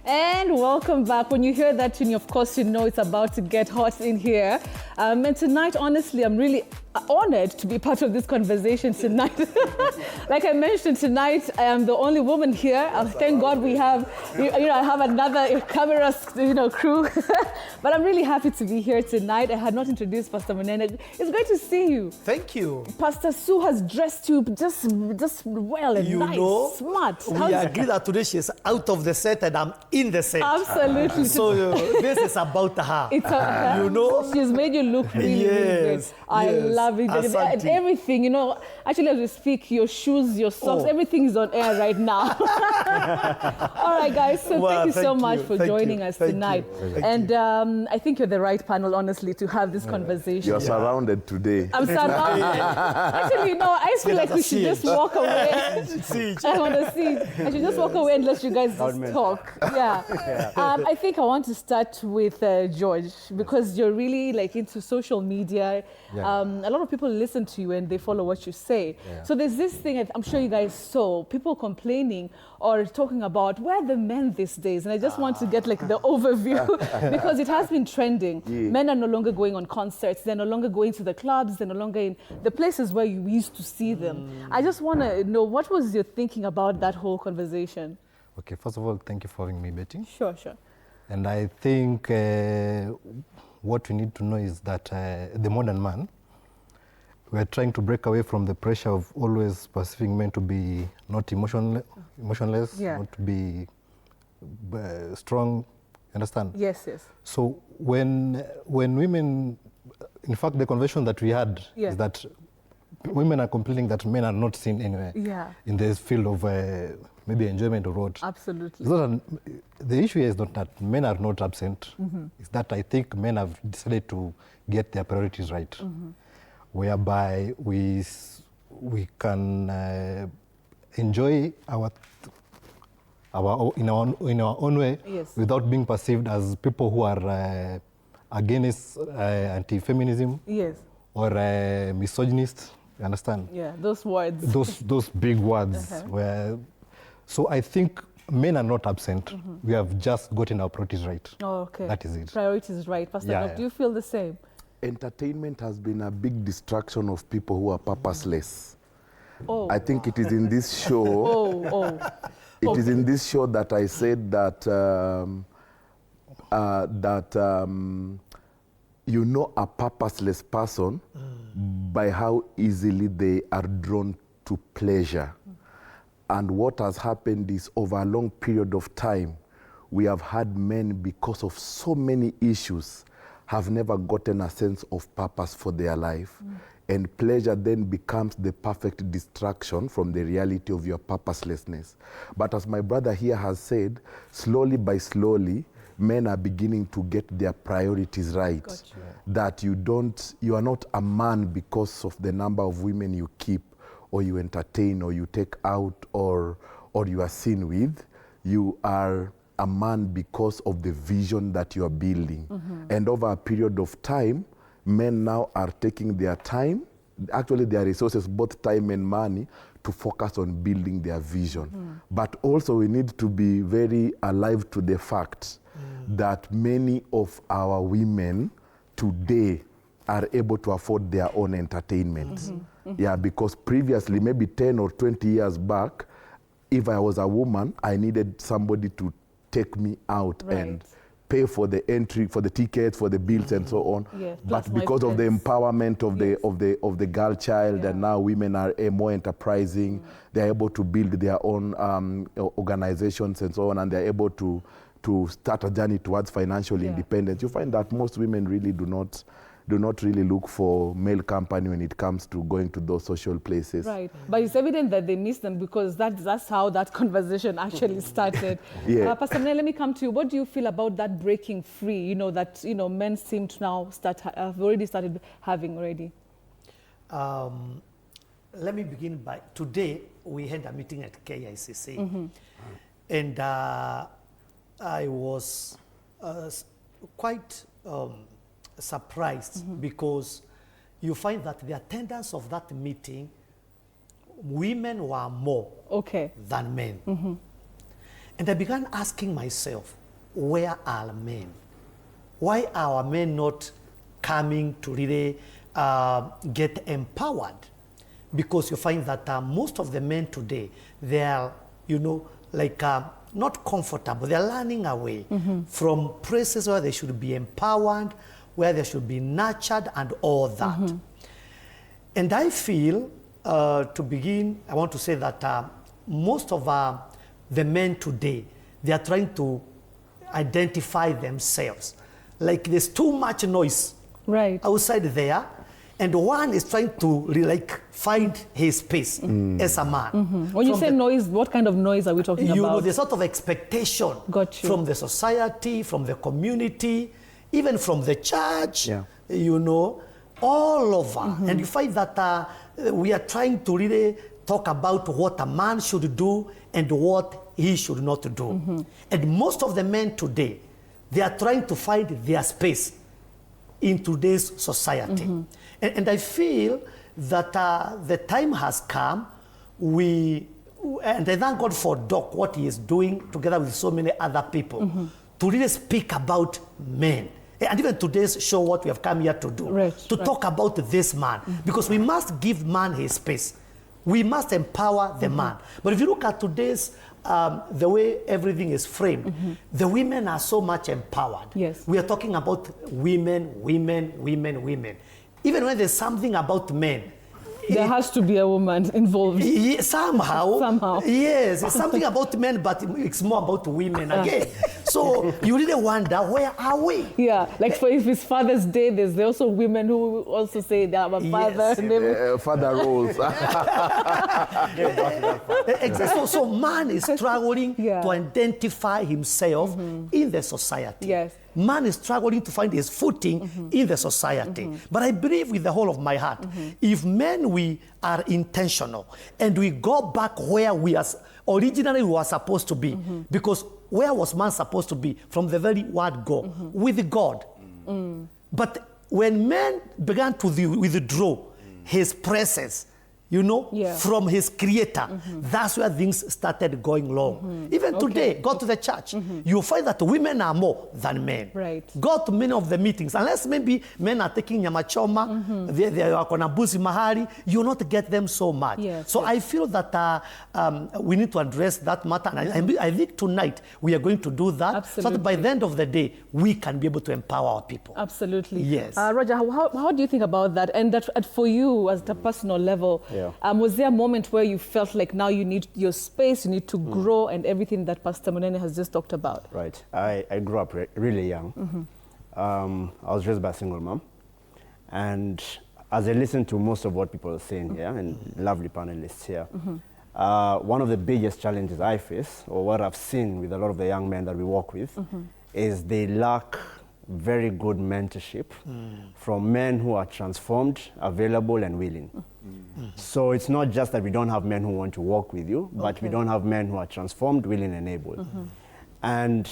And welcome back. When you hear that tune, of course, you know it's about to get hot in here. And tonight, honestly, I'm really honored to be part of this conversation tonight. Like I mentioned, tonight, I am the only woman here. Thank God we have, I have another camera, crew. But I'm really happy to be here tonight. I had not introduced Pastor Munene. It's great to see you. Thank you. Pastor Sue has dressed you just well and nice, smart. We agree that today she's out of the set and I'm in the set. Absolutely. So this is about her. It's she's made you look really, really great. I love it. And everything, actually as we speak, your shoes, your socks, everything is on air right now. All right, guys. So thank you so much for joining us tonight. And I think you're the right panel, honestly, to have this conversation. You're surrounded today. I'm surrounded. Actually, I just feel like we should just walk away. I want to see. I should just walk away and let you guys just talk. Yeah. I think I want to start with George, because you're really into social media. A lot of people listen to you and they follow what you say. So there's this thing I'm sure you guys saw, people complaining or talking about where are the men these days, and I just want to get the overview because it has been trending. Men are no longer going on concerts, they're no longer going to the clubs, they're no longer in the places where you used to see them. I just want to know, what was your thinking about that whole conversation? Okay, first of all, thank you for having me, Betty. Sure. And I think what we need to know is that the modern man, we're trying to break away from the pressure of always perceiving men to be not emotionless, not to be strong, understand? Yes. So when women, in fact, the conversation that we had is that women are complaining that men are not seen anywhere in this field of maybe enjoyment or what. Absolutely. The issue is not that men are not absent. It's that I think men have decided to get their priorities right, whereby we can enjoy in our own way without being perceived as people who are against anti-feminism or misogynist. You understand? Yeah, those words. Those big words. So I think men are not absent. We have just gotten our priorities right. Oh, okay. That is it. Priorities right. Pastor, do you feel the same? Entertainment has been a big distraction of people who are purposeless. I think it is in this show. It is in this show that I said that you know a purposeless person by how easily they are drawn to pleasure. And what has happened is, over a long period of time, we have had men, because of so many issues, have never gotten a sense of purpose for their life. And pleasure then becomes the perfect distraction from the reality of your purposelessness. But as my brother here has said, slowly by slowly, men are beginning to get their priorities right. Gotcha. That you are not a man because of the number of women you keep, or you entertain, or you take out, or you are seen with. You are a man because of the vision that you are building. And over a period of time, men now are taking their time, actually their resources, both time and money, to focus on building their vision. But also we need to be very alive to the fact that many of our women today are able to afford their own entertainment. Because previously, maybe 10 or 20 years back, if I was a woman, I needed somebody to take me out and pay for the entry, for the tickets, for the bills, and so on. But because of the empowerment of the girl child, and now women are more enterprising, they're able to build their own organizations and so on, and they're able to start a journey towards financial independence. You find that most women really do not really look for male company when it comes to going to those social places. Right, but it's evident that they miss them, because that's how that conversation actually started. Pastor Munene, let me come to you. What do you feel about that breaking free? That men seem to now have already started having already. Let me begin by, today we had a meeting at KICC, and I was quite surprised because you find that the attendance of that meeting, women were more than men. And I began asking myself, where are men? Why are men not coming to really get empowered? Because you find that most of the men today, they are, you know, like not comfortable. They are learning away from places where they should be empowered, where they should be nurtured and all that. And I feel, to begin, I want to say that most of the men today, they are trying to identify themselves. Like there's too much noise outside there, and one is trying to like find his space as a man. When you say noise, what kind of noise are we talking about? You know, the sort of expectation from the society, from the community, even from the church, you know, all over. And you find that we are trying to really talk about what a man should do and what he should not do. And most of the men today, they are trying to find their space in today's society. And I feel that the time has come, and I thank God for Doc, what he is doing together with so many other people, to really speak about men. And even today's show, what we have come here to do, to talk about this man, because we must give man his space. We must empower the man. But if you look at today's, the way everything is framed, the women are so much empowered. We are talking about women. Even when there's something about men, there has to be a woman involved. Somehow. Yes, it's something about men, but it's more about women again. So you really wonder, where are we? Yeah, like for if it's Father's Day, there's also women who also say they have a father. Father roles. Exactly. So man is struggling to identify himself in the society. Man is struggling to find his footing in the society. But I believe with the whole of my heart, if men, we are intentional and we go back where we are originally we were supposed to be, because where was man supposed to be? From the very word go, with God. But when man began to withdraw his presence, you know, from his creator, that's where things started going wrong. Even today, go to the church, you'll find that women are more than men. Go to many of the meetings, unless maybe men are taking nyamachoma, they are on a busi mahari, you'll not get them so much. So I feel that we need to address that matter, and I think tonight we are going to do that, so that by the end of the day, we can be able to empower our people. Absolutely. Yes. Roger, how do you think about that? And that for you, as a personal level, was there a moment where you felt like now you need your space, you need to grow, and everything that Pastor Munene has just talked about? Right. I grew up really young. I was raised by a single mom. And as I listened to most of what people are saying here, and lovely panelists here, one of the biggest challenges I face, or what I've seen with a lot of the young men that we work with, is they lack very good mentorship from men who are transformed, available, and willing. So it's not just that we don't have men who want to work with you, but we don't have men who are transformed, willing, and able. And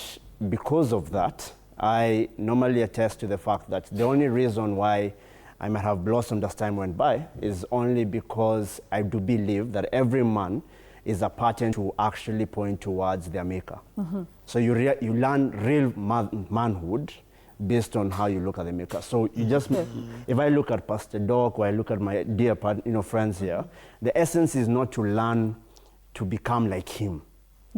because of that, I normally attest to the fact that the only reason why I might have blossomed as time went by is only because I do believe that every man is a pattern to actually point towards their maker. So you learn real manhood based on how you look at the maker. So you just, if I look at Pastor Doc, or I look at my dear friends here, the essence is not to learn to become like him.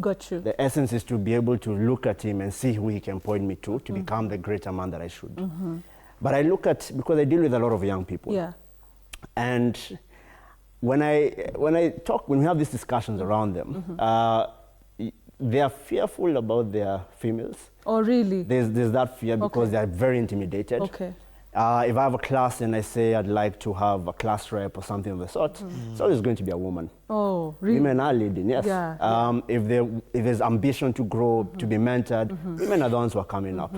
Got you. The essence is to be able to look at him and see who he can point me to become the greater man that I should. But I look at, because I deal with a lot of young people. And when we have these discussions around them, they are fearful about their females. Oh, really? There's that fear because they are very intimidated. If I have a class and I say I'd like to have a class rep or something of the sort, it's always going to be a woman. Oh, really? Women are leading, yes. If there's ambition to grow, to be mentored, women are the ones who are coming up.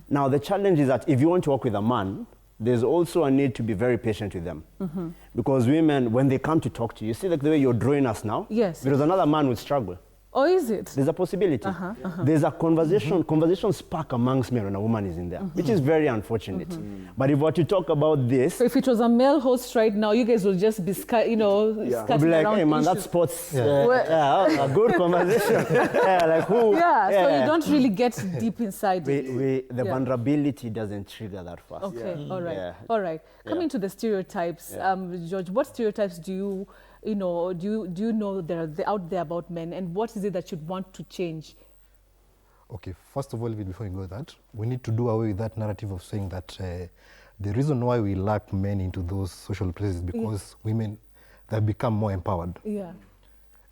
Now, the challenge is that if you want to work with a man, there's also a need to be very patient with them. Because women, when they come to talk to you, see like the way you're drawing us now? If there was another man would struggle. Oh, is it? There's a possibility. There's a conversation spark amongst men when a woman is in there, which is very unfortunate. But if what you talk about this, so if it was a male host right now, you guys will just be, scatting be like, hey man, that sports, a good conversation. Like who? So you don't really get deep inside. The vulnerability doesn't trigger that fast. Okay, all right. Coming to the stereotypes, George, what stereotypes do you know there are out there about men, and what is it that you'd want to change? Okay, first of all, before we go that, we need to do away with that narrative of saying that the reason why we lack men into those social places is because women have become more empowered. Yeah.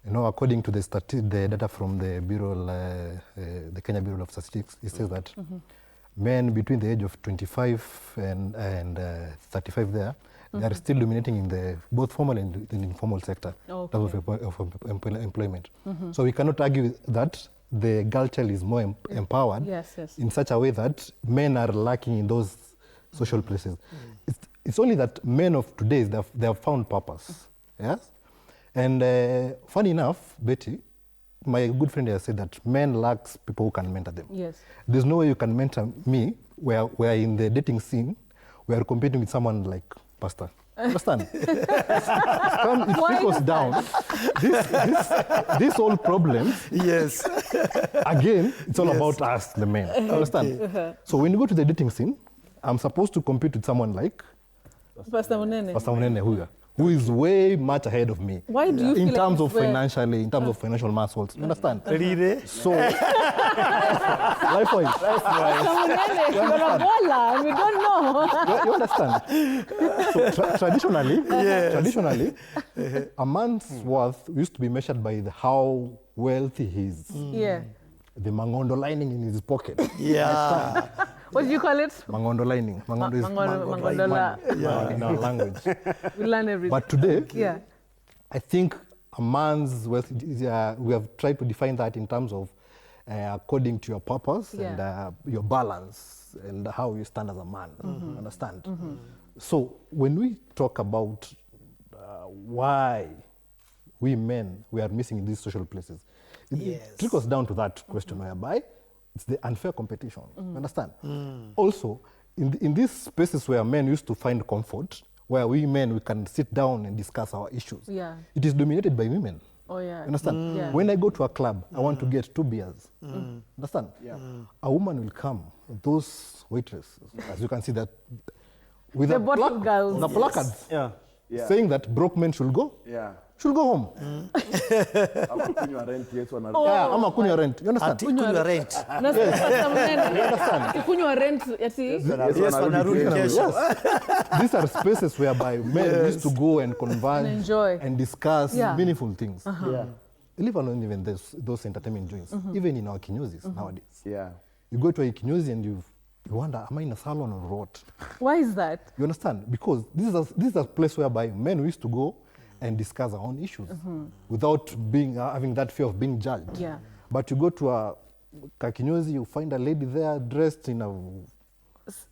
You know, according to the data from the Bureau, the Kenya Bureau of Statistics, it says that men between the age of 25 and 35 there, they are still dominating in the both formal and informal sector of employment. So we cannot argue that the girl child is more empowered in such a way that men are lacking in those social places. It's only that men of today, they have found purpose. Yes? And funny enough, Betty, my good friend has said that men lacks people who can mentor them. Yes. There's no way you can mentor me where in the dating scene, we are competing with someone like Pastor. Understand? It trickles down. This whole problem. Yes. Again, it's all about us, the men. Understand? So when you go to the dating scene, I'm supposed to compete with someone like Pastor Munene. Who is way much ahead of me. Why do you feel in terms of financial muscles? You understand? Really? So, life point. You're a baller, and we don't know. You understand? So, traditionally, a man's worth used to be measured by how wealthy he is. Yeah. The mangondo lining in his pocket. Yeah. What do you call it? Mangondo lining. Mangondo is in our language. We learn everything. But today, I think a man's wealth, we have tried to define that in terms of according to your purpose and your balance and how you stand as a man. Understand? So when we talk about why we men, we are missing in these social places, it trickles down to that question whereby it's the unfair competition. Understand? Also, in these spaces where men used to find comfort, where we men, we can sit down and discuss our issues, it is dominated by women. Oh, yeah. Understand? When I go to a club, I want to get 2 beers. Understand? A woman will come, those waitresses, as you can see that, with the placards saying that broke men should go. Should go home. I'm a rent. I'm a kunywa rent. You understand? Kunywa rent. Yes. These are spaces whereby men used to go and converge and enjoy and discuss meaningful things. Leave alone even those entertainment joints, even in our kinyozis nowadays. You go to a kinyozi and you wonder, am I in a salon or what? Why is that? You understand? Because this is a place whereby men used to go and discuss our own issues without having that fear of being judged. Yeah. But you go to a kinyozi, you find a lady there dressed in a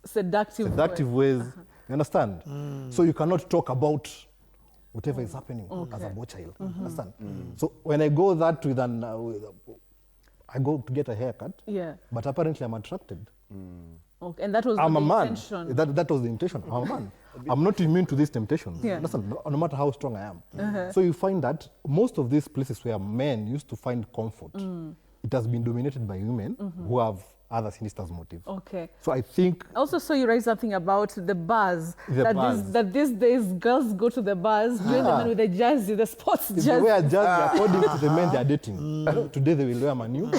seductive ways. You understand? So you cannot talk about whatever is happening as a boy child. Understand? So when I go that with I go to get a haircut, but apparently I'm attracted. Okay. And that was I'm the a man. intention. That was the intention. I'm a man. I'm not immune to these temptations. Listen, no matter how strong I am. So you find that most of these places where men used to find comfort, it has been dominated by women who have other sinister motives. Okay. So I think... Also saw you write something about the bars. That these days girls go to the bars, join the men with the jersey, the sports jersey. They wear jersey according to the men they are dating. Today they will wear Man U.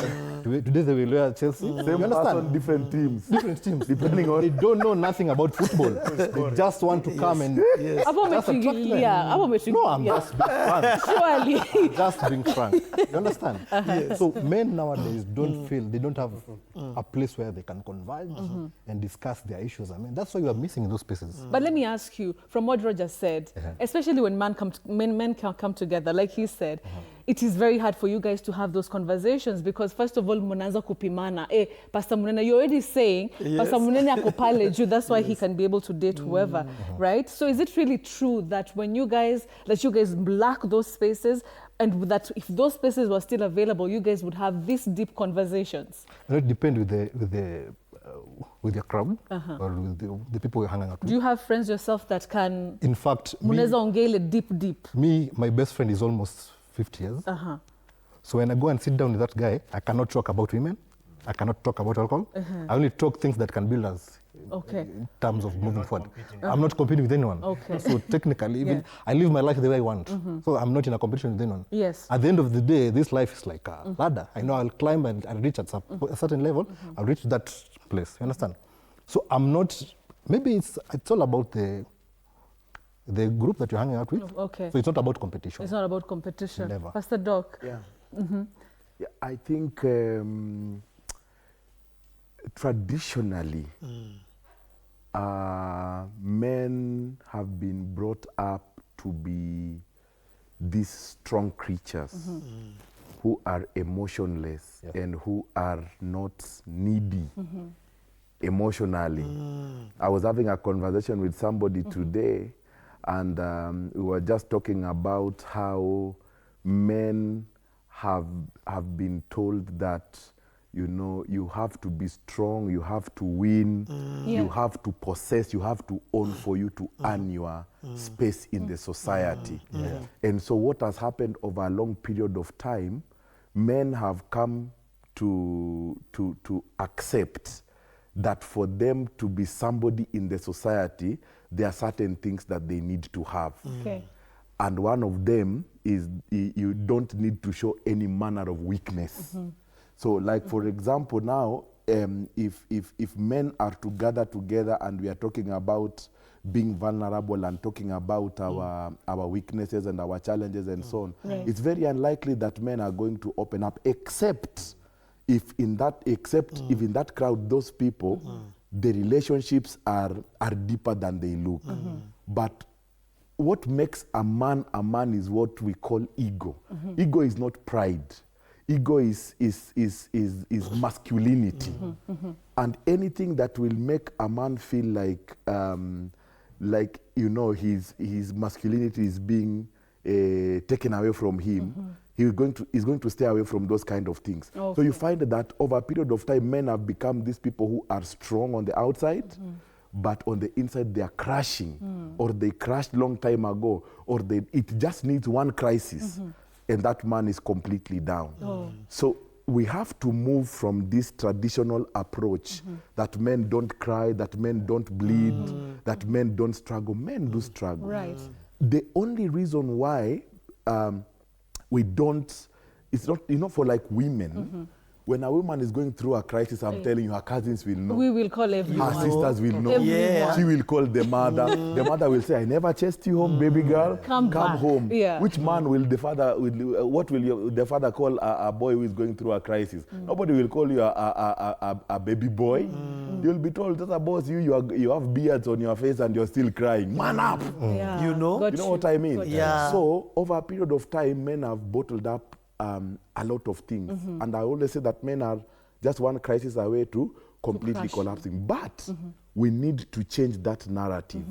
Today they will wear Chelsea. You understand? Different teams. Different teams. Depending on... They don't know nothing about football. They just want to come and... Just attract them. No, I'm just being frank. Surely. Just being frank. You understand? So men nowadays don't feel, they don't have a place where they can converge and discuss their issues. I mean, that's why you are missing in those places. But let me ask you, from what Roger said, especially when men can come together, like he said, it is very hard for you guys to have those conversations because first of all, munaanza kupimana. Pastor Munene, you're already saying, Pastor Munene ako pale juu, that's why he can be able to date whoever, right? So is it really true that when you guys lack those spaces, and that if those spaces were still available, you guys would have these deep conversations? It depends with your crowd or with the people you're hanging out with. Do you have friends yourself that can? In fact, deep. My best friend is almost 50 years. So when I go and sit down with that guy, I cannot talk about women. I cannot talk about alcohol. I only talk things that can build us in terms of moving forward. I'm not competing with anyone. So technically, even I live my life the way I want. So I'm not in a competition with anyone. Yes. At the end of the day, this life is like a ladder. I know I'll climb and I'll reach at a certain level. I'll reach that place. You understand? So I'm not. Maybe it's all about the group that you're hanging out with. So it's not about competition. It's not about competition. Never. Pastor Doc. Yeah. Yeah, I think traditionally, men have been brought up to be these strong creatures who are emotionless and who are not needy emotionally. I was having a conversation with somebody today, and we were just talking about how men have been told that, you know, you have to be strong, you have to win, you have to possess, you have to own for you to earn your space in the society. And so what has happened over a long period of time, men have come to accept that for them to be somebody in the society, there are certain things that they need to have. And one of them is you don't need to show any manner of weakness. So like, for example, now, if men are to gather together and we are talking about being vulnerable and talking about our weaknesses and our challenges and so on, it's very unlikely that men are going to open up, except if in that crowd, those people, the relationships are deeper than they look. But what makes a man is what we call ego. Ego is not pride. Ego is masculinity. And anything that will make a man feel like you know, his masculinity is being taken away from him, he's going to stay away from those kind of things. So you find that over a period of time, men have become these people who are strong on the outside, but on the inside they are crashing, or they crashed long time ago, or it just needs one crisis, and that man is completely down. So we have to move from this traditional approach that men don't cry, that men don't bleed, that men don't struggle. Men do struggle. Right. The only reason why we don't, it's not, you know, for like women, when a woman is going through a crisis, I'm telling you, her cousins will know. We will call everyone. Her sisters will know. Everyone. She will call the mother. The mother will say, I never chased you home, baby girl. Come back. home. Yeah. Which man will the father, what will the father call a boy who is going through a crisis? Nobody will call you a baby boy. You'll be told, just about you have beards on your face and you're still crying. Man up. Yeah. You know? You know what I mean? Yeah. So over a period of time, men have bottled up a lot of things. And I always say that men are just one crisis away to completely collapsing. But we need to change that narrative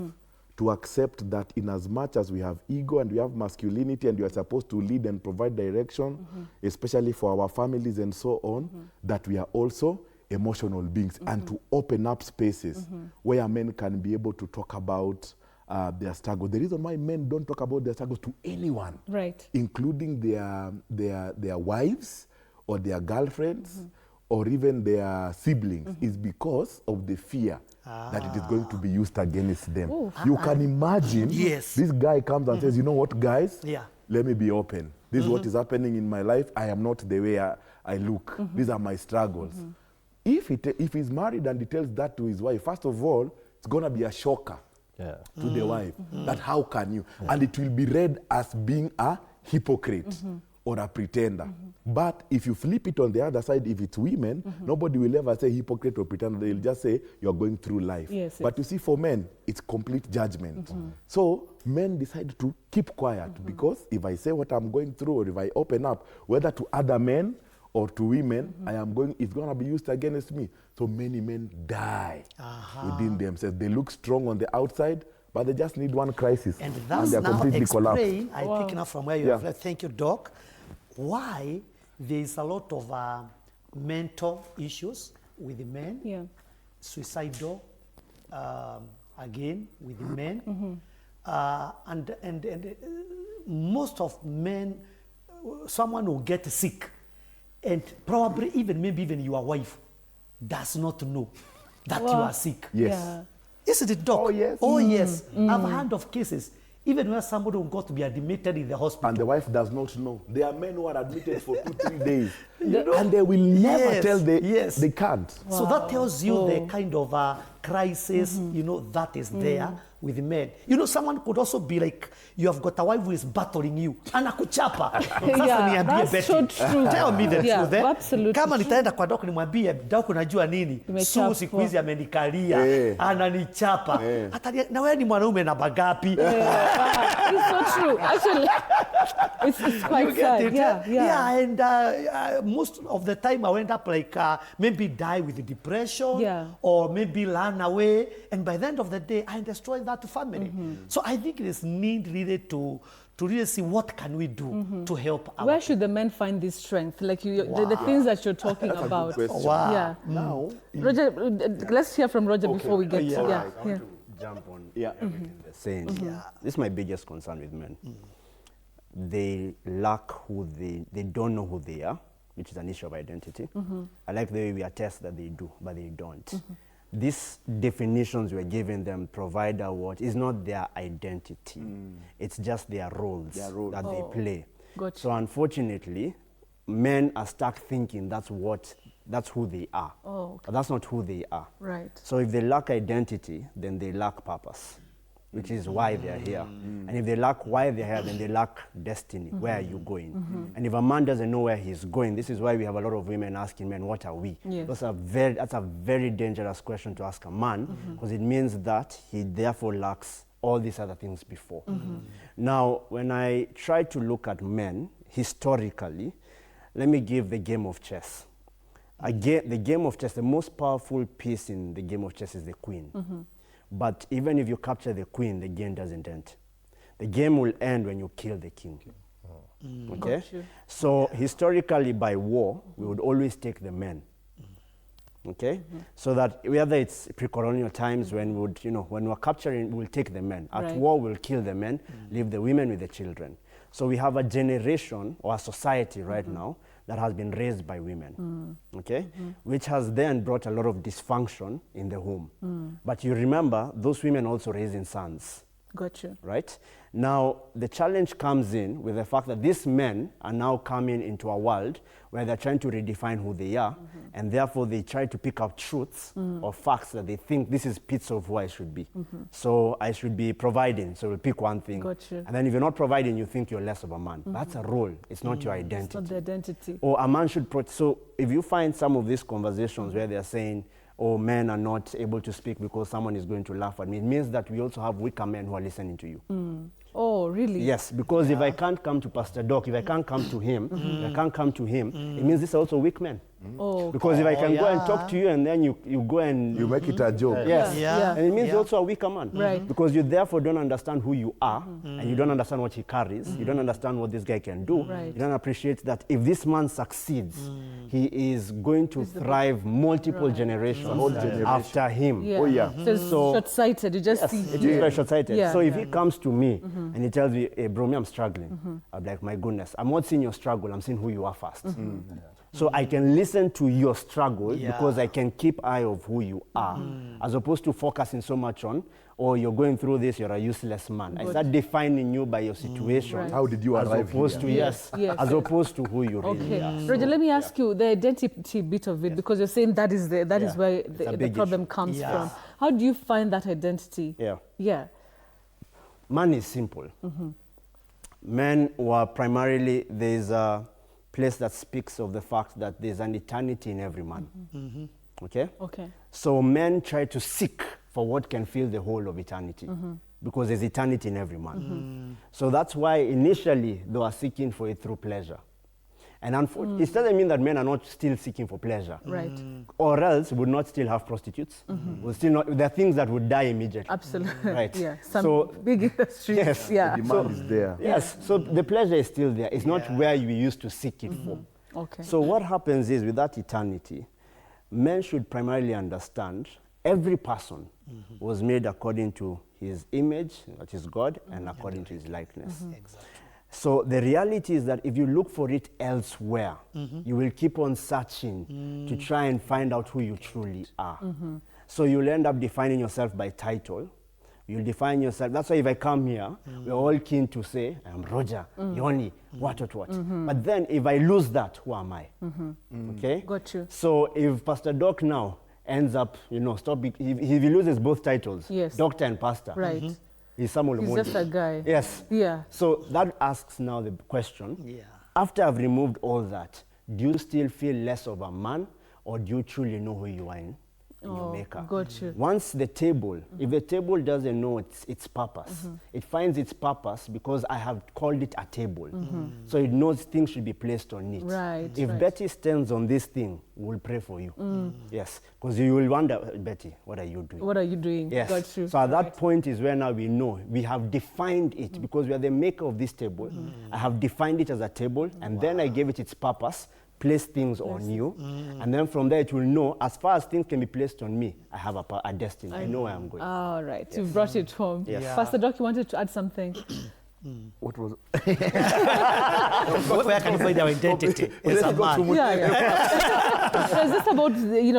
to accept that in as much as we have ego and we have masculinity and we are supposed to lead and provide direction, especially for our families and so on, that we are also emotional beings, and to open up spaces where men can be able to talk about their struggle. The reason why men don't talk about their struggle to anyone, right, including their wives or their girlfriends or even their siblings, is because of the fear that it is going to be used against them. You can imagine this guy comes and says, you know what, guys, let me be open. This is what is happening in my life. I am not the way I look. These are my struggles. If he's married and he tells that to his wife, first of all, it's going to be a shocker to the wife, that how can you? And it will be read as being a hypocrite or a pretender. But if you flip it on the other side, if it's women, nobody will ever say hypocrite or pretender. They'll just say you're going through life. But you see, for men, it's complete judgment. So men decide to keep quiet, because if I say what I'm going through, or if I open up, whether to other men or to women, it's going to be used against me. So many men die within themselves. They look strong on the outside, But they just need one crisis. And that's they're now completely collapsed. explain, I pick now from where you have left, thank you, Doc, why there is a lot of mental issues with the men, suicidal, again, with the men, and most of men, someone will get sick, and probably maybe even your wife does not know that you are sick. Yes. Yeah. Isn't it, Doc? Oh, yes. Oh, yes. I've heard of cases, even where somebody will go to be admitted in the hospital. And the wife does not know. There are men who are admitted for 2-3 days. And they will never tell they can't. Wow. So that tells you the kind of crisis, that is there with men. Someone could also be like, you have got a wife who is battling you. Anakuchapa. That's so true. Tell me the truth. Absolutely. Kama nitaenda kwa doc nimwambie, doc unajua nini? Suu siku hizi amenikalia, ananichapa. Na wewe ni mwanaume na bagapi? It's so true. Actually, it's quite sad. Yeah, and most of the time I end up like maybe die with depression or maybe run away, and by the end of the day I destroy that family. So I think it is need really to really see what can we do to help our Where should the men find this strength? Like the things that you're talking about. Wow. Now, Roger, let's hear from Roger before we get I want to jump on everything they're saying. This is my biggest concern with men. They lack they don't know who they are, which is an issue of identity. I like the way we attest that they do, but they don't. These definitions we're giving them provide what is not their identity. It's just their roles that they play. Gotcha. So unfortunately, men are stuck thinking that's who they are. But that's not who they are. Right. So if they lack identity, then they lack purpose, which is why they're here. And if they lack why they're here, then they lack destiny. Where are you going? And if a man doesn't know where he's going, this is why we have a lot of women asking men, what are we? Yes. That's a very dangerous question to ask a man, because it means that he therefore lacks all these other things before. Now, when I try to look at men historically, let me give the game of chess. Again, the game of chess, the most powerful piece in the game of chess is the queen. But even if you capture the queen, the game doesn't end. The game will end when you kill the king. Okay? So historically, by war, we would always take the men. Okay? So that whether it's pre-colonial times when we would, when we're capturing, we'll take the men. At war, we'll kill the men, leave the women with the children. So we have a generation or a society right now that has been raised by women, okay? Which has then brought a lot of dysfunction in the home. But you remember, those women also raising sons. Gotcha. Right? Now, the challenge comes in with the fact that these men are now coming into a world where they're trying to redefine who they are, and therefore they try to pick up truths or facts that they think this is pizza of who I should be. So I should be providing, so we'll pick one thing. Gotcha. And then if you're not providing, you think you're less of a man. That's a role, it's not your identity. It's not the identity. Or a man should, so if you find some of these conversations where they're saying, oh, men are not able to speak because someone is going to laugh at me, it means that we also have weaker men who are listening to you. Oh, really? Yes, because if I can't come to Pastor Doc, if I can't come to him, if I can't come to him, it means these are also weak men. Because if I can go and talk to you and then you go and... You make it a joke. Yes. And it means you're also a weaker man. Right. Because you therefore don't understand who you are, and you don't understand what he carries, you don't understand what this guy can do, you don't appreciate that if this man succeeds, he is going to thrive multiple generations after him. So short-sighted, you just see. It is very short-sighted. So if he comes to me and he tells me, hey, bro, I'm struggling, I'm like, my goodness, I'm not seeing your struggle, I'm seeing who you are first. So I can listen to your struggle because I can keep eye of who you are, as opposed to focusing so much on, oh, you're going through this, you're a useless man. I start defining you by your situation. How did you arrive here? As opposed to who you really are. Roger, let me ask you the identity bit of it, because you're saying that is where the problem comes from. How do you find that identity? Man is simple. Men were primarily, there's a place that speaks of the fact that there's an eternity in every man. Okay? So men try to seek for what can fill the whole of eternity, because there's eternity in every man. So that's why initially they were seeking for it through pleasure. And it doesn't mean that men are not still seeking for pleasure. Right. Or else would not still have prostitutes. Would still not, there are things that would die immediately. Absolutely. Right. Yeah. Some big industries. Yes. Yeah. The demand is there. Yes. So the pleasure is still there. It's not where you used to seek it for. Okay. So what happens is with that eternity, men should primarily understand every person was made according to his image, that is God, and according to his likeness. Exactly. So the reality is that if you look for it elsewhere, you will keep on searching to try and find out who you truly are. So you'll end up defining yourself by title. You'll define yourself. That's why if I come here, we're all keen to say, I'm Roger, Yoni, what. But then if I lose that, who am I? Okay? Got you. So if Pastor Doc now ends up, if he loses both titles, Yes. doctor and pastor, Right. he's Samuel He's Omondi. just a guy. Yes. Yeah. So that asks now the question, after I've removed all that, do you still feel less of a man, or do you truly know who you are in your maker? Got you. Once the table, if the table doesn't know its purpose, it finds its purpose because I have called it a table. So it knows things should be placed on it. Right, If right. Betty stands on this thing, we'll pray for you. Yes, because you will wonder, Betty, what are you doing? What are you doing? Yes. Got you. So at that point is where now we know we have defined it because we are the maker of this table. I have defined it as a table, and then I gave it its purpose, placed things on you, and then from there it will know as far as things can be placed on me, I have a destiny. I know where I'm going. All right. You've brought it home. Yes. Yeah. Pastor Doc, you wanted to add something? What was Where can you find our identity as a man? Yeah. Is this about,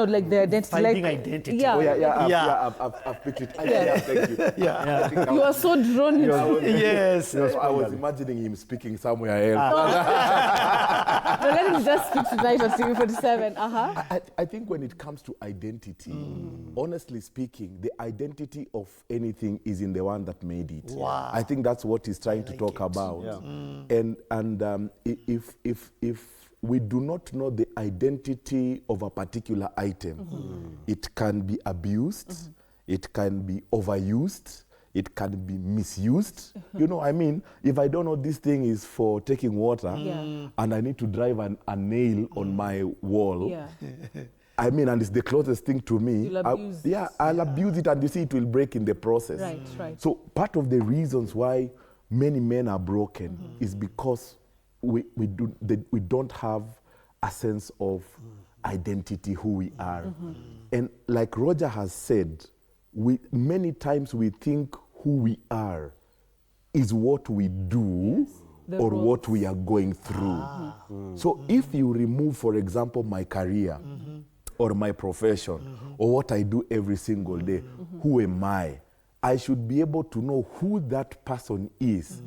like the identity? Finding like, identity. Yeah. Oh, Yeah. I've picked it. Yeah, thank you. Yeah. I think You are so drawn into Yes. I was imagining him speaking somewhere else. So let him just speak tonight on TV47. I think when it comes to identity, honestly speaking, the identity of anything is in the one that made it. Wow. I think that's what he's trying to like talk it. about. Yeah. And if we do not know the identity of a particular item, it can be abused, it can be overused, it can be misused. If I don't know this thing is for taking water and I need to drive a nail on my wall, Yeah. and it's the closest thing to me. You'll abuse it. I'll abuse it, and you see it will break in the process. Right. So part of the reasons why many men are broken is because we don't have a sense of identity, who we are. And like Roger has said, many times we think who we are is what we do or roles. what we are going through. So if you remove, for example, my career or my profession or what I do every single day, who am I? I should be able to know who that person is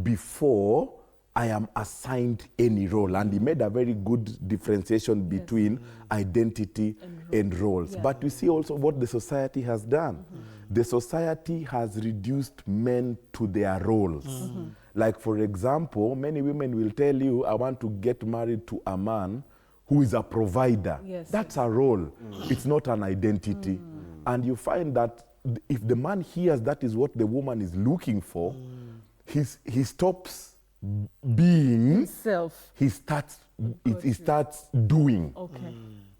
before I am assigned any role. And he made a very good differentiation between identity and roles. But you see also what the society has done. The society has reduced men to their roles. Like, for example, many women will tell you, I want to get married to a man who is a provider. Yes. That's a role. It's not an identity. And you find that if the man hears that is what the woman is looking for, he stops being Himself. he starts doing. Okay.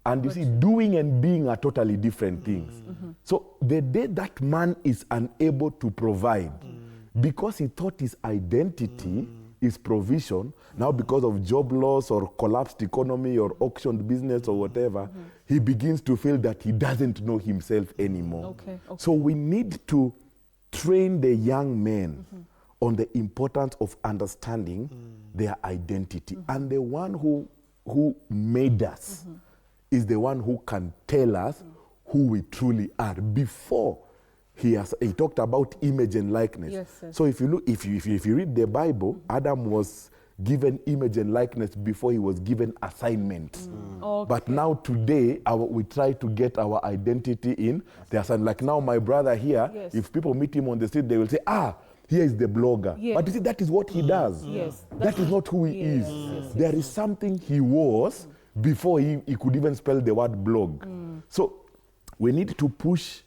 And you see, doing and being are totally different things. So the day that man is unable to provide, because he thought his identity is provision, now because of job loss or collapsed economy or auctioned business or whatever, he begins to feel that he doesn't know himself anymore. Okay. So we need to train the young men on the importance of understanding their identity. And the one who made us is the one who can tell us who we truly are before he talked about image and likeness. Yes. So if you read the Bible, Adam was given image and likeness before he was given assignments. Okay. But now today, we try to get our identity in the assignment. Like now my brother here, if people meet him on the street, they will say, here is the blogger. Yes. But you see, that is what he does. Yes. That is not who he is. There is something he was before he could even spell the word blog. So we need to push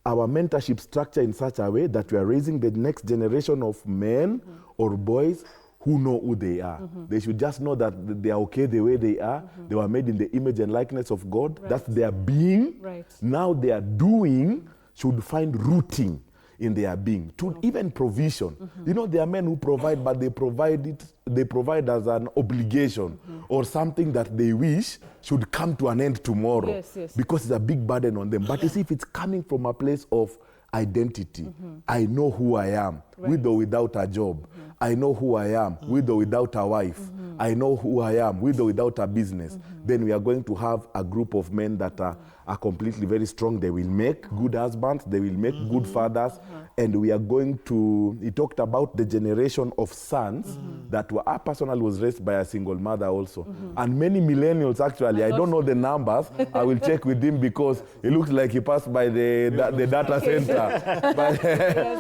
our mentorship structure in such a way that we are raising the next generation of men or boys who know who they are. They should just know that they are okay the way they are. They were made in the image and likeness of God. That's their being. Now their doing should find rooting in their being, to even provision. You know, there are men who provide, but they provide as an obligation or something that they wish should come to an end tomorrow because it's a big burden on them. But you see, if it's coming from a place of identity, I know who I am, with or without a job. I know who I am, with or without a wife. I know who I am, with or without a business. Then we are going to have a group of men that are completely very strong. They will make good husbands, they will make good fathers, and we are going to, he talked about the generation of sons that were, I personally was raised by a single mother also. And many millennials actually, I don't know the numbers, I will check with him because it looks like he passed by the data center. But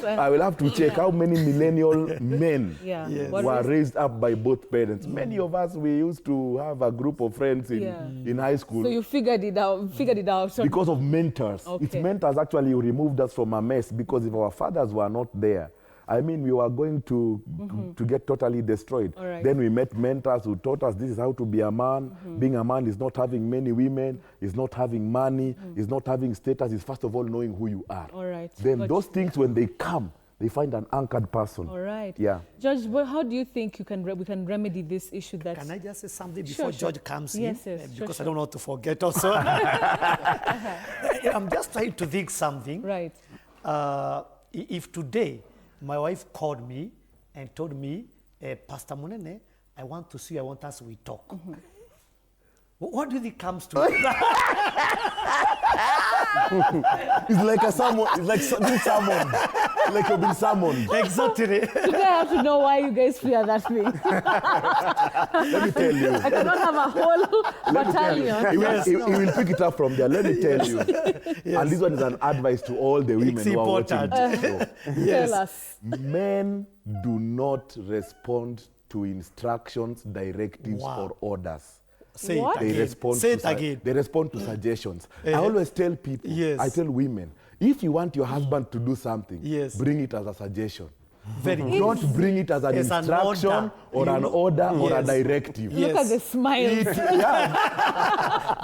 I will have to check how many millennial men were raised up by both parents. Many of us, we used to have a group of friends in high school. So you figured it out. Because of mentors. It's mentors actually who removed us from a mess, because if our fathers were not there, I mean, we were going to get totally destroyed. Then we met mentors who taught us this is how to be a man. Being a man is not having many women, is not having money, is not having status, is first of all knowing who you are. Then those things, when they come, they find an anchored person. Yeah. George, how do you think we can remedy this issue? Can I just say something before George comes in? Yes, because I don't want to forget also. I'm just trying to think something. If today my wife called me and told me, Pastor Munene, I want to see you, I want us to talk. What do you think comes to it? It's like a sermon. It's like being summoned. Like you've been summoned. Exactly. I have to know why you guys fear that thing. Let me tell you. I cannot have a whole battalion. He will pick it up from there. Let me tell you. And this one is an advice to all the women who are watching this show. Tell us. Men do not respond to instructions, directives, or orders. Say it again. They respond to suggestions. I always tell people, I tell women, if you want your husband to do something, bring it as a suggestion. Don't bring it as an instruction or an order or a directive. Look at the smiles.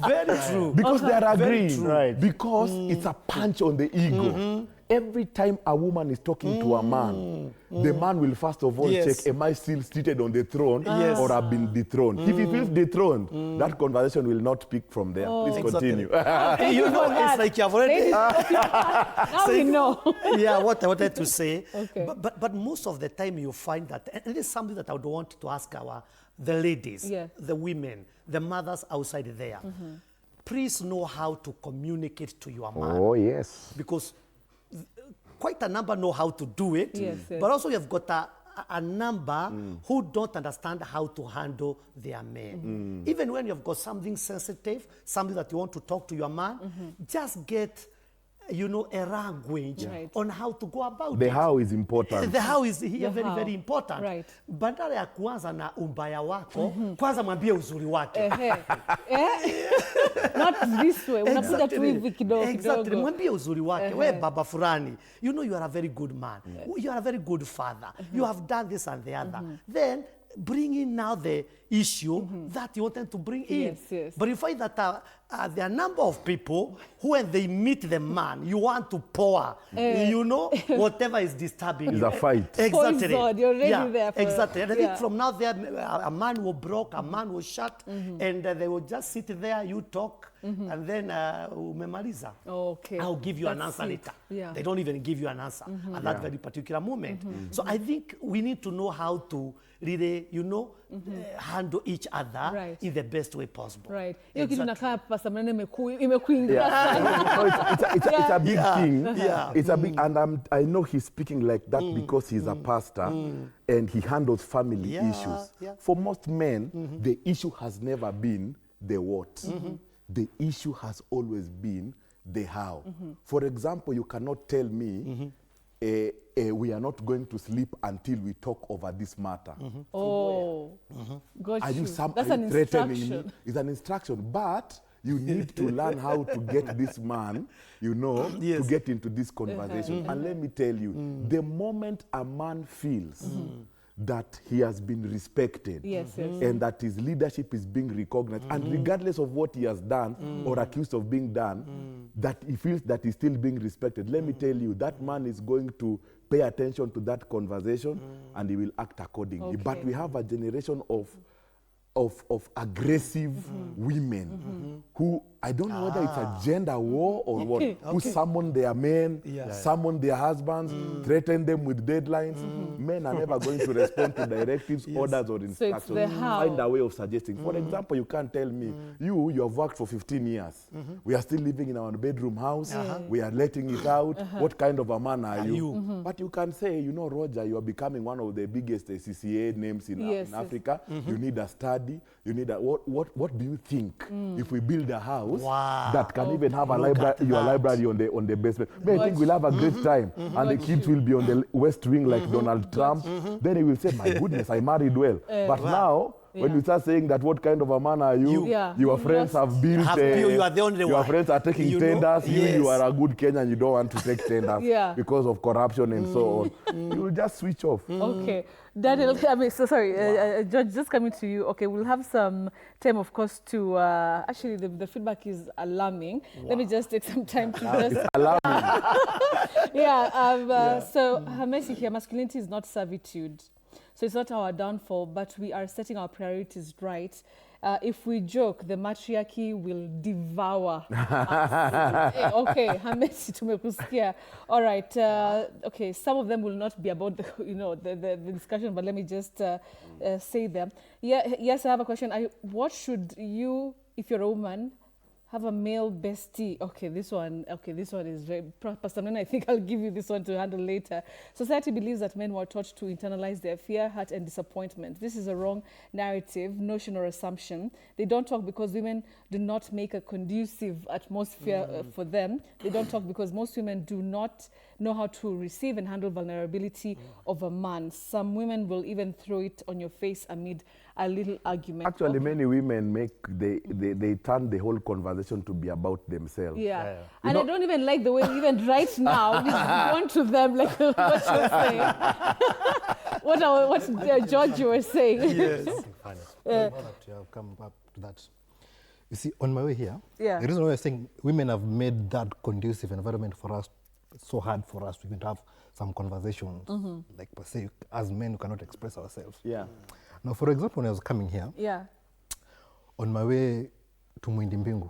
Very true. Because they are agreeing. Because it's a punch on the ego. Every time a woman is talking to a man, the man will first of all check, am I still seated on the throne or have been dethroned? If he feels dethroned, that conversation will not pick from there. Please continue. You know, it's like you have already... Now we know. Yeah, what I wanted to say. But most of the time you find that, and it is something that I would want to ask the ladies, the women, the mothers outside there. Please know how to communicate to your man. Oh, yes. Because quite a number know how to do it, but also you've got a number who don't understand how to handle their men. Even when you've got something sensitive, something that you want to talk to your man, just get, you know, a language on how to go about it. The how is important. The how is here very, very important. Badala ya kuanza na umbaya wako, kwanza mwambie uzuri wake. Not this way. Unakuja tu hivi kidogo. Exactly. Mwambie uzuri wake. We baba fulani, you know you are a very good man. You are a very good father. You have done this and the other. Then bring in now the issue that you wanted to bring in. But you find that there are a number of people who, when they meet the man, you want to pour, you know, whatever is disturbing you. It's a fight. Exactly. Poison, you're ready there for exactly. And I think from now there, a man will broke, a man will shut, and they will just sit there, you talk, and then umemaliza. I'll give you an answer later. They don't even give you an answer at that very particular moment. So I think we need to know how to really, you know, handle each other in the best way possible. Hiyo kitu nakaa Pastor Munene It's a big thing. It's a big, and I know he's speaking like that because he's a pastor and he handles family issues. For most men, the issue has never been the what. The issue has always been the how. For example, you cannot tell me we are not going to sleep until we talk over this matter. Got you. That's an instruction. It's an instruction, but you need to learn how to get this man, you know, to get into this conversation. And let me tell you, the moment a man feels that he has been respected, and that his leadership is being recognized, and regardless of what he has done or accused of being done, that he feels that he's still being respected. Let me tell you, that man is going to pay attention to that conversation, and he will act accordingly. But we have a generation of aggressive women who, I don't know whether it's a gender war or what, who summon their men, summon their husbands, threaten them with deadlines. Men are never going to respond to directives, orders, or instructions. So find a way of suggesting. For example, you can't tell me, you have worked for 15 years. We are still living in our bedroom house. We are letting it out. What kind of a man are you? But you can say, you know, Roger, you are becoming one of the biggest CCA names in Africa. You need a study. You need a, what do you think if we build a house that can even have a library on the basement? I think we'll have a great time, and the kids will be on the West Wing like Donald Trump. Then he will say, my goodness, I married well. But now, when you start saying that, what kind of a man are you? Your friends have built. You are the only one. Your friends are taking tenders. You are a good Kenyan. You don't want to take tenders because of corruption and so on. You will just switch off. Okay. Daniel, I mean, so sorry, George, just coming to you. Okay, we'll have some time, of course, to actually the feedback is alarming. Let me just take some time to just. It's alarming. So her message here: masculinity is not servitude. So it's not our downfall, but we are setting our priorities right. If we joke, the matriarchy will devour us. Okay, Hamesi tumekusikia. All right. Okay, some of them will not be about the discussion, but let me just say them. Yes, I have a question. What should you, if you're a woman, have a male bestie? Okay, this one is very, Pastor Nana, I think I'll give you this one to handle later. Society believes that men were taught to internalize their fear, hurt, and disappointment. This is a wrong narrative, notion, or assumption. They don't talk because women do not make a conducive atmosphere for them. They don't talk because most women do not know how to receive and handle vulnerability of a man. Some women will even throw it on your face amid a little argument. Actually, many women they turn the whole conversation to be about themselves. And I don't even like the way even right now we've gone to them like what you're saying. what George you were saying. Yes. Funny. To have come up to that. You see, on my way here, the reason why I'm saying women have made that conducive environment for us so hard for us to even have some conversations, like per se, as men who cannot express ourselves. Now, for example, when I was coming here, on my way to Mwindimbingu,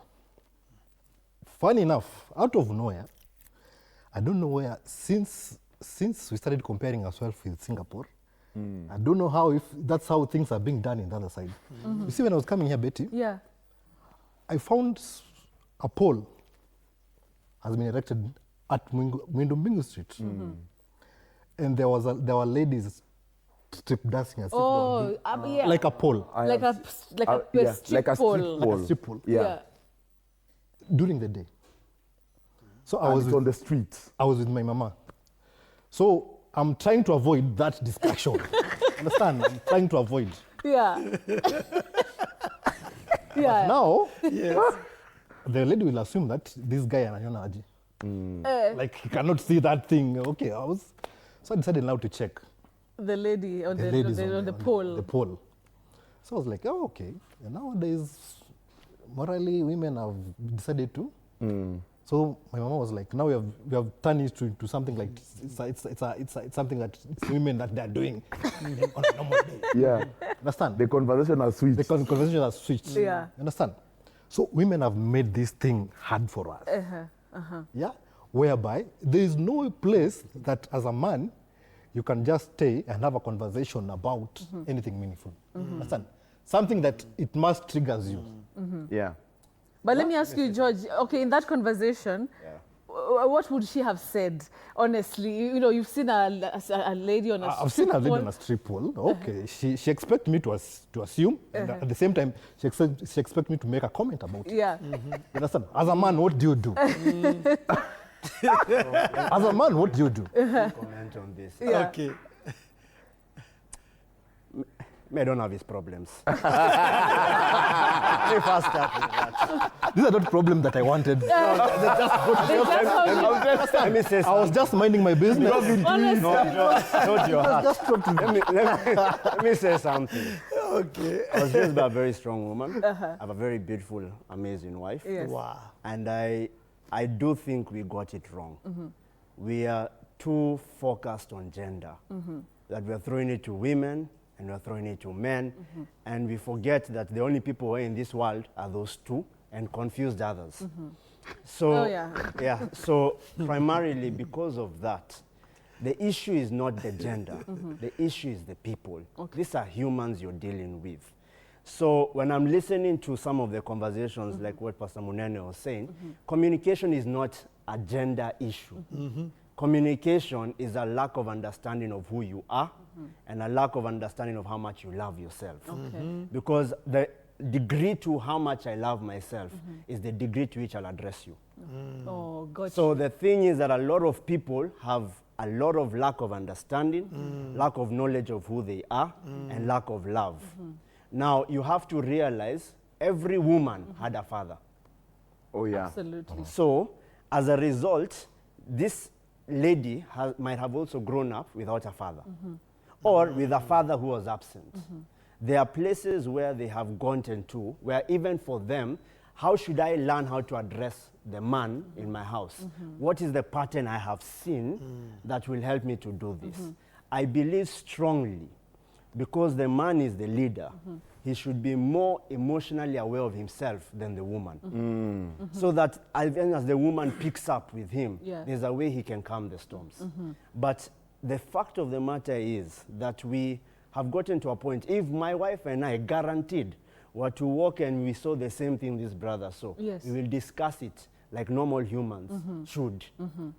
funny enough, out of nowhere, I don't know where, since we started comparing ourselves with Singapore, I don't know how, if that's how things are being done in the other side. You see, when I was coming here, Betty, I found a pole has been erected at Mwindimbingu Street. And there were ladies strip dancing as if like a pole. Like a strip pole. During the day. So I was on the streets. I was with my mama. So I'm trying to avoid that distraction. Understand? I'm trying to avoid. But now, the lady will assume that this guy ananiona aje. Like he cannot see that thing. Okay, so I decided now to check. The lady on the pole. The pole. So I was like, oh, okay. And nowadays, morally, women have decided to. So my mama was like, now we have turned it into something like it's something that it's women that they're doing on a normal day. Understand? The conversation has switched. The conversation has switched. Understand? So women have made this thing hard for us. Whereby there is no place that as a man you can just stay and have a conversation about anything meaningful. Understand? Something that it must triggers you. But let me ask you, George, okay, in that conversation, what would she have said, honestly? You know, you've seen a lady on a strip pole. I've seen a lady on a strip pole. Okay, she expects me to assume, and at the same time, she expects me to make a comment about it. You understand? As a man, what do you do? As a man, what do you do? Comment on this. Okay. I don't have his problems. Let me first start with that. These are not problems that I wanted. Let me say something. I was just minding my business. Not your heart. Let me say something. Okay. I was raised by a very strong woman. I have a very beautiful, amazing wife. Yes. Wow. And I do think we got it wrong. We are too focused on gender, that we are throwing it to women and we are throwing it to men, and we forget that the only people who are in this world are those two, and confused others. So, so primarily because of that, the issue is not the gender, the issue is the people. Okay. These are humans you're dealing with. So when I'm listening to some of the conversations, like what Pastor Munene was saying, communication is not a gender issue. Communication is a lack of understanding of who you are and a lack of understanding of how much you love yourself. Because the degree to how much I love myself is the degree to which I'll address you. Oh, gotcha. So the thing is that a lot of people have a lot of lack of understanding, lack of knowledge of who they are, and lack of love. Now, you have to realize every woman had a father. Oh, yeah. Absolutely. So, as a result, this lady might have also grown up without a father, or with a father who was absent. There are places where they have gone to, where even for them, how should I learn how to address the man in my house? What is the pattern I have seen that will help me to do this? I believe strongly, because the man is the leader, he should be more emotionally aware of himself than the woman. So that as the woman picks up with him, there's a way he can calm the storms. But the fact of the matter is that we have gotten to a point, if my wife and I guaranteed were to walk and we saw the same thing this brother saw, we will discuss it like normal humans should.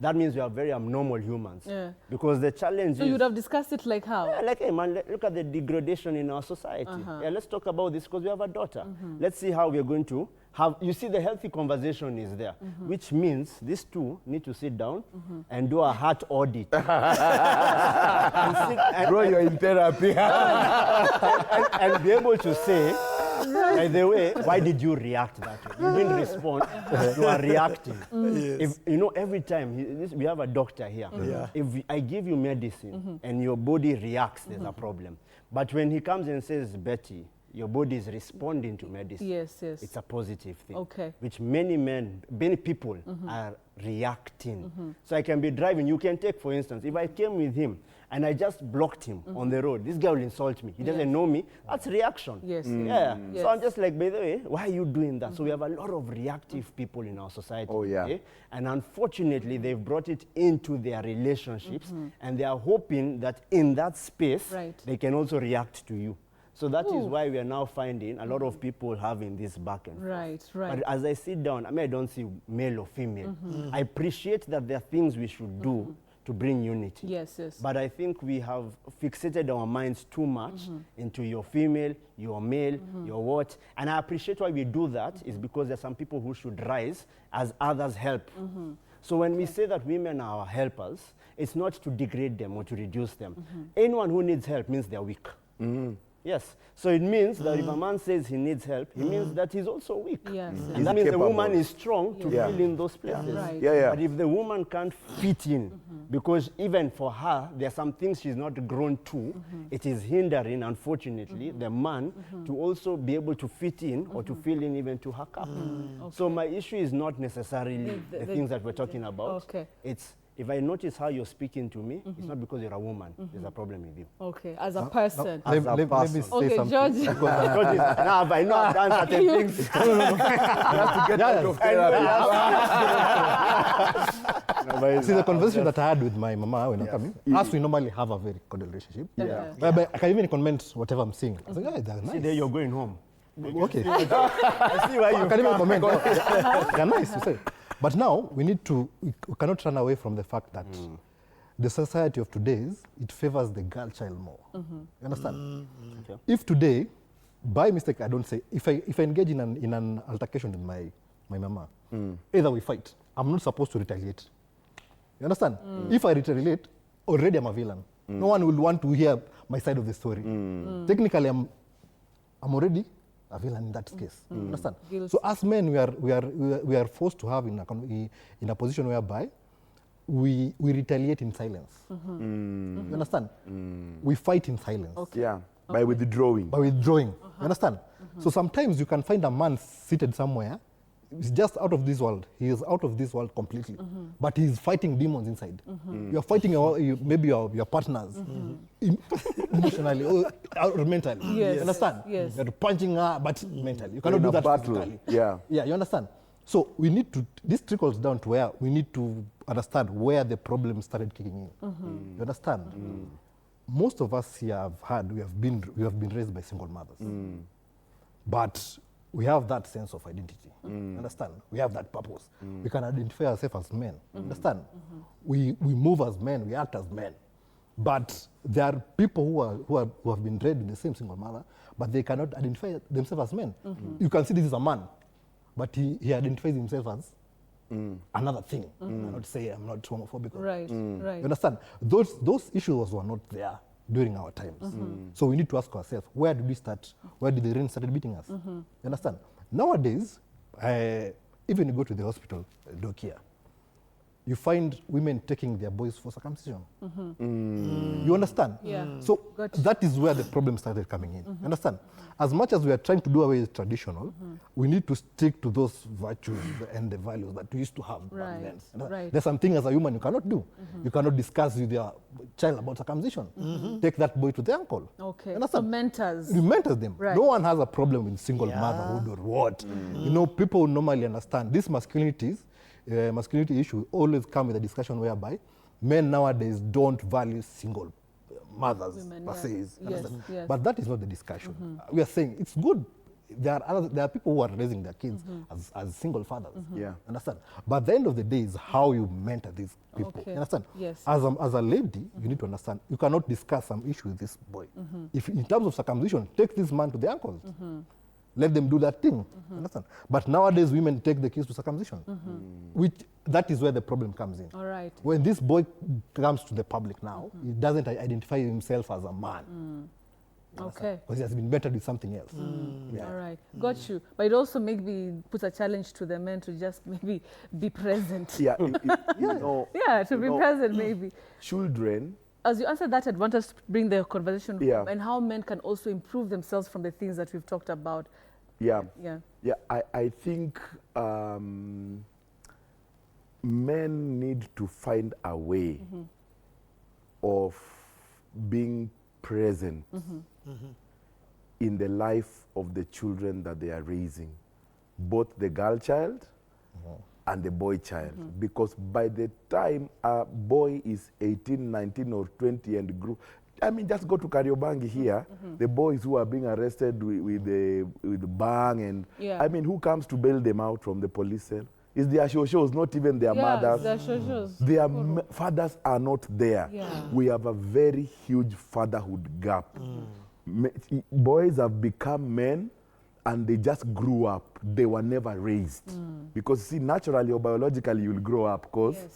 That means we are very abnormal humans. Because the challenge is... So you would have discussed it like how? Yeah, like, hey man, look at the degradation in our society. Yeah, let's talk about this because we have a daughter. Let's see how we are going to have... You see, the healthy conversation is there, which means these two need to sit down and do a heart audit. Bro, you're in therapy. and be able to say, by the way, why did you react that way? You didn't respond, you are reacting. If, you know, every time, we have a doctor here. If I give you medicine and your body reacts, there's a problem. But when he comes and says, Betty, your body is responding to medicine. It's a positive thing. Which many people are reacting. So I can be driving. You can take, for instance, if I came with him and I just blocked him on the road, this guy will insult me. He doesn't know me. That's reaction. So I'm just like, by the way, why are you doing that? So we have a lot of reactive people in our society. And unfortunately, they've brought it into their relationships and they are hoping that in that space, they can also react to you. So that is why we are now finding a lot of people having this back and forth. But as I sit down, I mean, I don't see male or female. I appreciate that there are things we should do to bring unity. But I think we have fixated our minds too much into your female, your male, your what. And I appreciate why we do that is because there are some people who should rise as others help. So when we say that women are our helpers, it's not to degrade them or to reduce them. Anyone who needs help means they're weak. Yes. So it means that if a man says he needs help, he means that he's also weak. And that means the woman is strong to fill in those places. But if the woman can't fit in, because even for her, there are some things she's not grown to, it is hindering, unfortunately, the man to also be able to fit in or to fill in even to her cup. So my issue is not necessarily the things that we're talking about. It's if I notice how you're speaking to me, it's not because you're a woman. There's a problem with you. As a person. As a person. Let me say something. George. Now, I know I've done certain things. You have to get out of therapy. See, the conversation that I had with my mama when I come in, as we normally have a very cordial relationship. But I can even comment whatever I'm seeing. I was like, they're nice. See, there you're going home. Okay. I see why you... I can even comment. They're nice, you say. But now, we cannot run away from the fact that the society of today, it favors the girl child more. You understand? If today, by mistake, I don't say, if I engage in an altercation with my mama, either we fight, I'm not supposed to retaliate. You understand? If I retaliate, already I'm a villain. No one will want to hear my side of the story. Technically, I'm already a villain in that case. Understand? Guilty. So as men, we are forced to have in a position whereby we retaliate in silence. You understand? We fight in silence. Okay. Yeah, by withdrawing. You understand? So sometimes you can find a man seated somewhere, he's just out of this world. He is out of this world completely. But he's fighting demons inside. You're fighting maybe your partners emotionally or mentally. Yes. You understand? Yes. You're punching her, but mentally. You cannot do that physically. Yeah. Yeah, you understand? So we need to, this trickles down to where we need to understand where the problem started kicking in. You understand? Most of us here we have been raised by single mothers. But we have that sense of identity. Understand? We have that purpose. We can identify ourselves as men. Understand? We move as men, we act as men. But there are people who have been raised in the same single mother, but they cannot identify themselves as men. You can see this is a man, but he identifies himself as another thing. I'm not saying I'm not homophobic. Right, right. You understand? Those issues were not there during our times. So we need to ask ourselves, where did we start? Where did the rain started beating us? You understand? Nowadays, even you go to the hospital, doc here, you find women taking their boys for circumcision. You understand? Yeah. So that is where the problem started coming in. Understand? As much as we are trying to do away with traditional, we need to stick to those virtues and the values that we used to have back then. Right. There's something as a human you cannot do. You cannot discuss with your child about circumcision. Take that boy to the uncle. Okay. Understand? So mentors. You mentor them. Right. No one has a problem with single motherhood or what. You know, people normally understand these masculinities. Masculinity issue always come with a discussion whereby men nowadays don't value single mothers per se. Yes. But that is not the discussion. We are saying it's good. There are people who are raising their kids as single fathers. Understand? But at the end of the day is how you mentor these people. Okay. Understand? Yes. As a lady, you need to understand you cannot discuss some issue with this boy. If in terms of circumcision, take this man to the uncles. Let them do that thing. Understand? But nowadays, women take the kids to circumcision, that is where the problem comes in. All right. When this boy comes to the public now, he doesn't identify himself as a man. Okay. Because he has been mentored with something else. All right. Got you. But it also maybe puts a challenge to the men to just maybe be present. Yeah. You know, to be present maybe. Children. As you answered that, I'd want us to bring the conversation home and how men can also improve themselves from the things that we've talked about. I think men need to find a way of being present in the life of the children that they are raising, both the girl child and the boy child. Because by the time a boy is 18, 19 or 20 and grew, I mean, just go to Kariobangi here, the boys who are being arrested with the bang and, I mean, who comes to bail them out from the police cell? It's their shoshos, not even their mothers. Their shoshos. Their fathers are not there. We have a very huge fatherhood gap. Boys have become men and they just grew up. They were never raised. Because see, naturally or biologically, you'll grow up because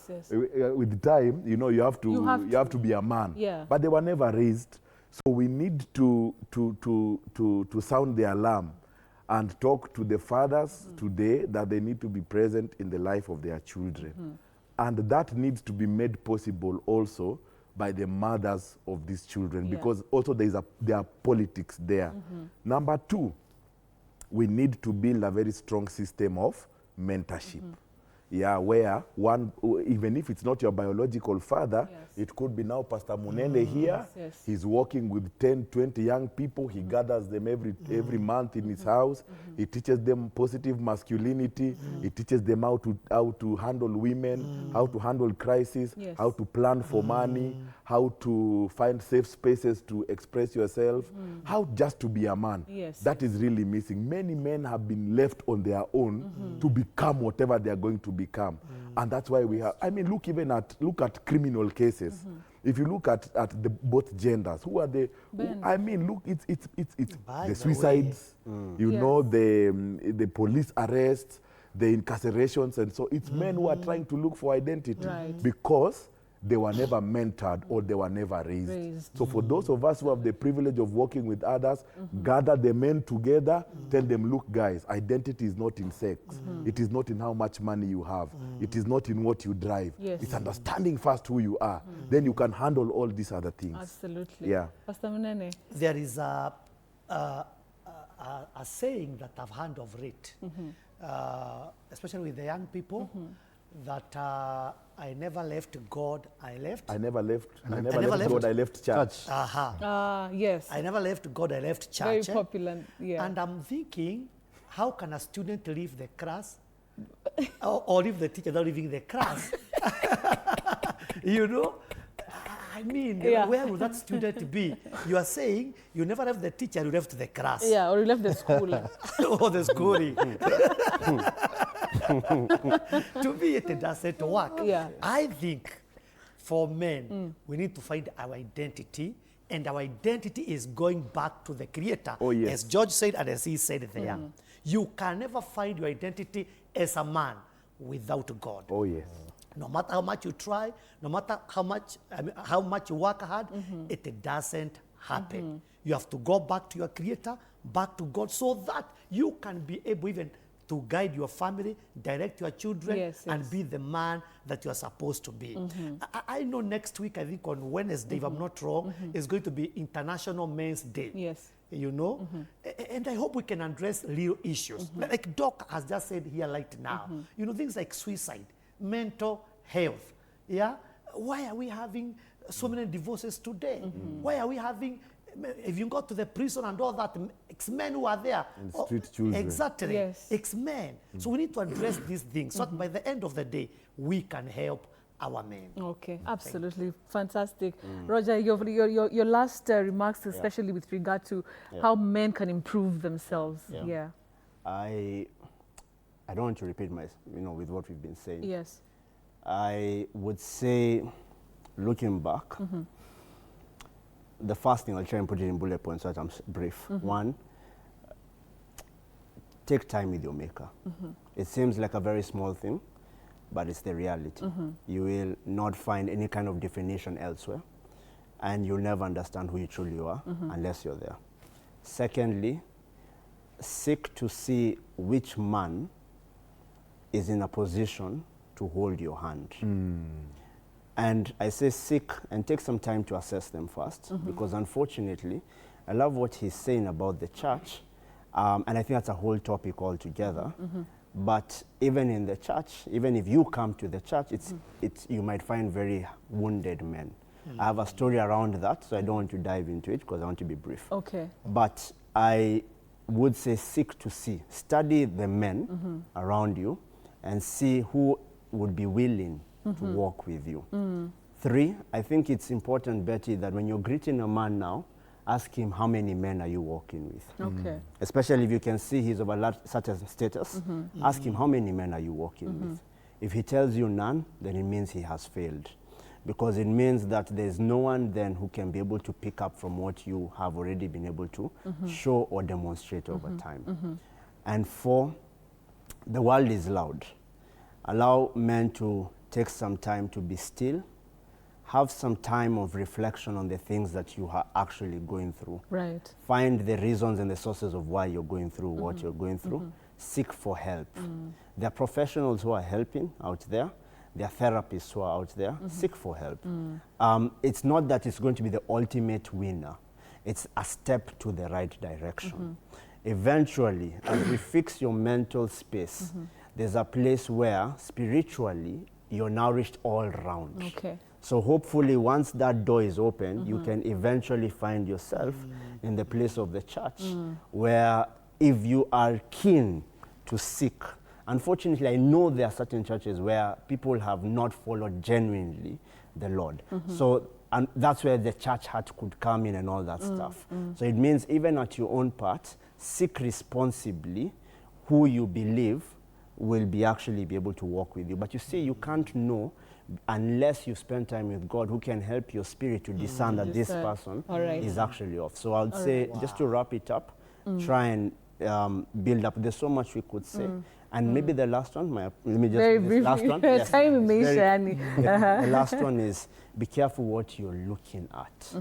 with time, you know, you have to be a man. But they were never raised. So we need to sound the alarm and talk to the fathers today that they need to be present in the life of their children. And that needs to be made possible also by the mothers of these children, because also there are politics there. Number two, we need to build a very strong system of mentorship. Where one, even if it's not your biological father, it could be now Pastor Munene here. He's working with 10, 20 young people. He gathers them every month in his house. He teaches them positive masculinity. He teaches them how to handle women, how to handle crisis, how to plan for money, how to find safe spaces to express yourself, how just to be a man. That is really missing. Many men have been left on their own to become whatever they are going to become. And that's why we have, I mean, look at criminal cases. If you look at both genders, who are the, I mean, look, it's the suicides, you know, the police arrests, the incarcerations, and so it's men who are trying to look for identity because they were never mentored or they were never raised. So for those of us who have the privilege of working with others, gather the men together, tell them, look guys, identity is not in sex. It is not in how much money you have. It is not in what you drive. Yes. It's understanding first who you are. Then you can handle all these other things. Absolutely. Yeah. Pastor Munene. There is a saying that I've heard of it, especially with the young people, that I never left God, I left. I never left God, I left church. Yes. I never left God, I left church. Very popular, yeah. And I'm thinking, how can a student leave the class or leave the teacher without leaving the class? You know? I mean, where would that student be? You are saying you never left the teacher, you left the class. Yeah, or you left the school. Or the schooling. To me, it doesn't work. Yeah. I think for men, we need to find our identity, and our identity is going back to the Creator. Oh, yes. As George said, and as he said there. You can never find your identity as a man without God. Oh, yes. No matter how much you try, no matter how much you work hard, it doesn't happen. You have to go back to your Creator, back to God, so that you can be able even to guide your family, direct your children, and be the man that you are supposed to be. I know next week, I think on Wednesday, if I'm not wrong, is going to be International Men's Day. Yes. You know? And I hope we can address real issues. Like Doc has just said here right now. You know, things like suicide, mental health. Yeah? Why are we having so many divorces today? Why are we having, if you go to the prison and all that, ex-men who are there. And street children. Exactly. Yes. Ex-men. So we need to address these things so that by the end of the day, we can help our men. Okay, absolutely fantastic. Roger, your last remarks, especially with regard to how men can improve themselves. I don't want to repeat with what we've been saying. Yes. I would say, looking back, the first thing, I'll try and put it in bullet points so that I'm brief. One, take time with your maker. It seems like a very small thing, but it's the reality. You will not find any kind of definition elsewhere, and you'll never understand who you truly are unless you're there. Secondly, seek to see which man is in a position to hold your hand. And I say seek and take some time to assess them first, because unfortunately, I love what he's saying about the church, and I think that's a whole topic altogether. But even in the church, even if you come to the church, you might find very wounded men. I have a story around that, so I don't want to dive into it because I want to be brief. Okay. But I would say seek to see. Study the men around you and see who would be willing to walk with you. 3, I think it's important, Betty, that when you're greeting a man now, ask him how many men are you walking with. Okay. Especially if you can see he's of a certain status, ask him how many men are you walking with. If he tells you none, then it means he has failed. Because it means that there's no one then who can be able to pick up from what you have already been able to show or demonstrate over time. And 4, the world is loud. Allow men to take some time to be still, have some time of reflection on the things that you are actually going through. Right. Find the reasons and the sources of why you're going through what you're going through. Seek for help. There are professionals who are helping out there. There are therapists who are out there. Seek for help. It's not that it's going to be the ultimate winner. It's a step to the right direction. Eventually, as we fix your mental space, there's a place where spiritually you're now reached all round. Okay. So hopefully once that door is open, you can eventually find yourself in the place of the church where if you are keen to seek, unfortunately I know there are certain churches where people have not followed genuinely the Lord. So and that's where the church heart could come in and all that stuff. So it means even at your own part, seek responsibly who you believe will actually be able to walk with you. But you see, you can't know unless you spend time with God who can help your spirit to discern that this person is actually off. So I would say, just to wrap it up, try and build up. There's so much we could say. And maybe the last one, let me just very this briefly. last one. Yes, Time very- Uh-huh. The last one is be careful what you're looking at.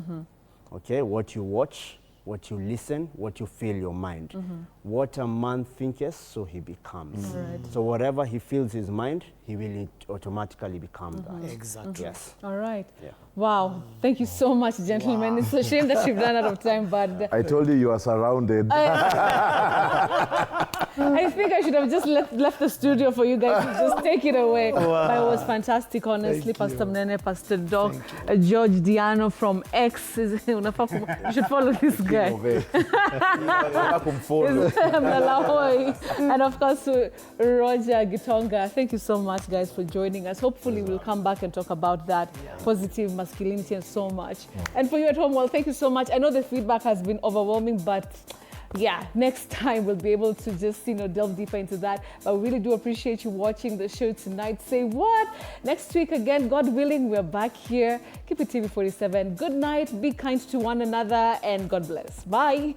Okay, what you watch, what you listen, what you fill your mind. What a man thinketh, so he becomes. Right. So whatever he fills his mind, he will automatically become that. Exactly. Yes. All right. Yeah. Wow. Thank you so much, gentlemen. It's a shame that we've run out of time, but I told you are surrounded. I think I should have just left the studio for you guys to just take it away. But it was fantastic, honestly. Pastor Mnene, Pastor Doc, George Diano from X. You should follow this guy. And of course, Roger Gitonga. Thank you so much, guys, for joining us. Hopefully, we'll come back and talk about that positive masculinity and so much. And for you at home, well, thank you so much. I know the feedback has been overwhelming, but yeah, next time we'll be able to just, delve deeper into that. But we really do appreciate you watching the show tonight. Say what? Next week again, God willing, we're back here. Keep it TV 47. Good night, be kind to one another, and God bless. Bye.